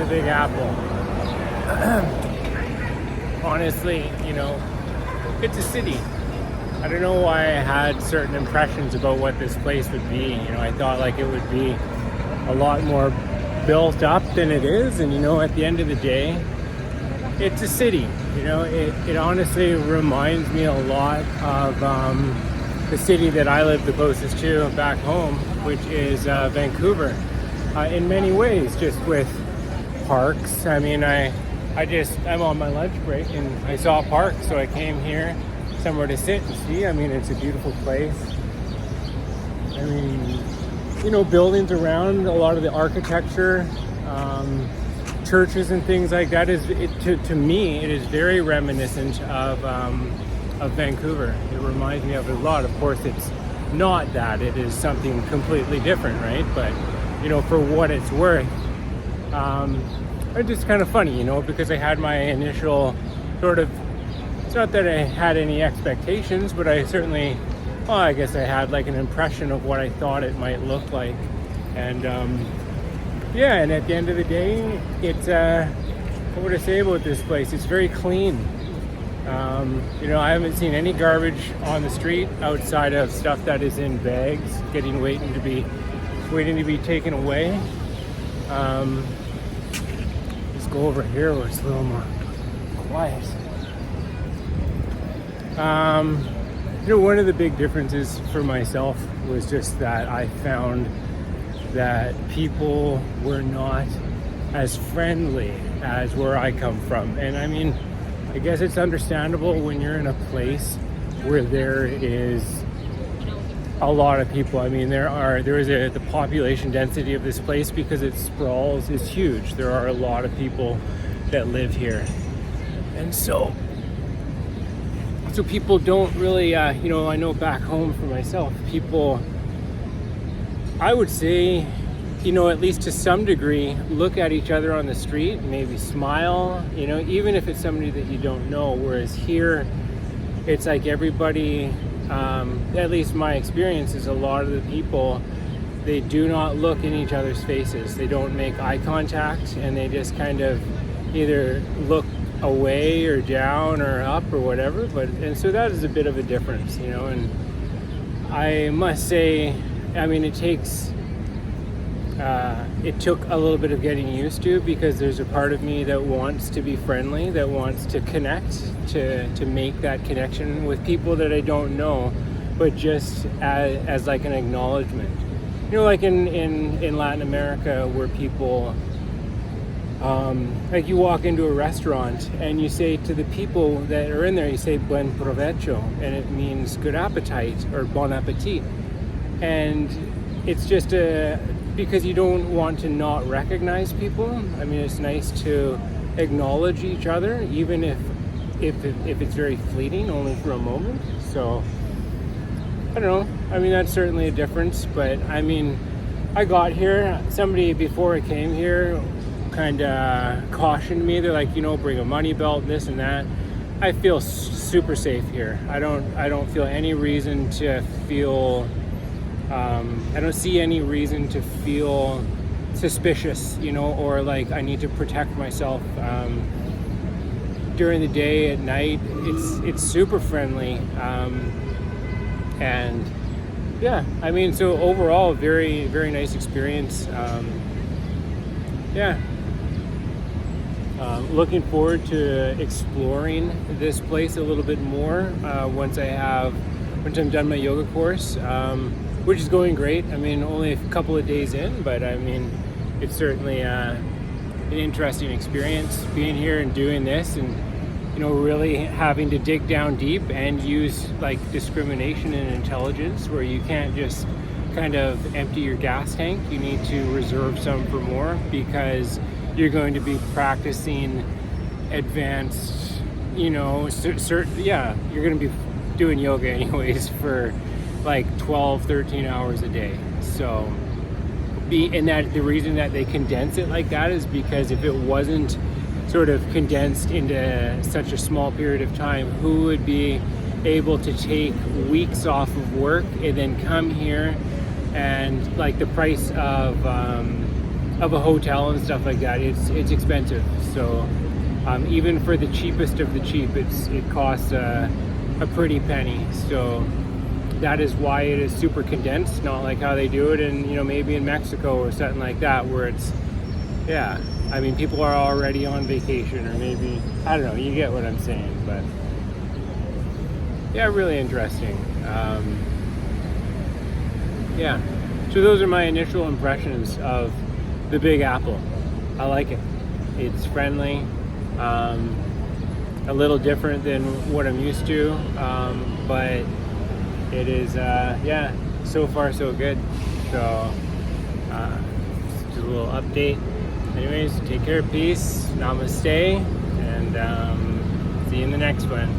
Big Apple. Honestly, it's a city. I don't know why I had certain impressions about what this place would be. I thought like it would be a lot more built up than it is. And at the end of the day, it's a city. It honestly reminds me a lot of the city that I live the closest to back home, which is Vancouver. In many ways, just with parks. I mean, I'm on my lunch break and I saw a park, so I came here somewhere to sit and see. I mean, it's a beautiful place. I mean, buildings around, a lot of the architecture, churches and things like that to me, it is very reminiscent of Vancouver. It reminds me of it a lot. Of course, it's not that. It is something completely different, right? But for what it's worth, it's just kind of funny, because I had my initial sort of, it's not that I had any expectations, but I certainly, I guess I had like an impression of what I thought it might look like. And and at the end of the day, it's, what would I say about this place? It's very clean. I haven't seen any garbage on the street outside of stuff that is in bags, waiting to be taken away. Let's go over here where it's a little more quiet. One of the big differences for myself was just that I found that people were not as friendly as where I come from. And I mean, I guess it's understandable when you're in a place where there is a lot of people. I mean, the population density of this place, because it sprawls, is huge. There are a lot of people that live here. And so people don't really, I know back home for myself, people, I would say, at least to some degree, look at each other on the street, maybe smile, even if it's somebody that you don't know. Whereas here, it's like everybody, at least my experience is a lot of the people, they do not look in each other's faces. They don't make eye contact, and they just kind of either look away or down or up or whatever. And so that is a bit of a difference, and I must say, I mean, it took a little bit of getting used to, because there's a part of me that wants to be friendly, that wants to connect, to make that connection with people that I don't know, but just as like an acknowledgement. Like in Latin America, where people, like you walk into a restaurant and you say to the people that are in there, you say buen provecho, and it means good appetite or bon appetit. And it's just because you don't want to not recognize people. I mean, it's nice to acknowledge each other, even if it's very fleeting, only for a moment. So I don't know. I mean, that's certainly a difference. But I mean, I got here, somebody before I came here kind of cautioned me. They're like, bring a money belt, this and that. I feel super safe here. I don't feel any reason to feel, I don't see any reason to feel suspicious, or like I need to protect myself. During the day, at night, it's super friendly. And yeah, I mean, so overall, very, very nice experience. Looking forward to exploring this place a little bit more once I'm done my yoga course, which is going great. I mean, only a couple of days in, but I mean, it's certainly an interesting experience being here and doing this, and really having to dig down deep and use like discrimination and intelligence, where you can't just kind of empty your gas tank. You need to reserve some for more, because you're going to be practicing advanced, you're going to be doing yoga anyways for like 12-13 hours a day. So the reason that they condense it like that is because if it wasn't sort of condensed into such a small period of time, who would be able to take weeks off of work and then come here, and like the price of of a hotel and stuff like that, it's expensive. So even for the cheapest of the cheap, it costs a pretty penny. So that is why it is super condensed, not like how they do it in, maybe in Mexico or something like that, where it's, yeah, I mean, people are already on vacation, or maybe, I don't know, you get what I'm saying. But yeah, really interesting. Yeah, so those are my initial impressions of the Big Apple. I like it. It's friendly, a little different than what I'm used to, but it is, yeah, so far so good. So just a little update. Anyways, take care, peace, namaste, and see you in the next one.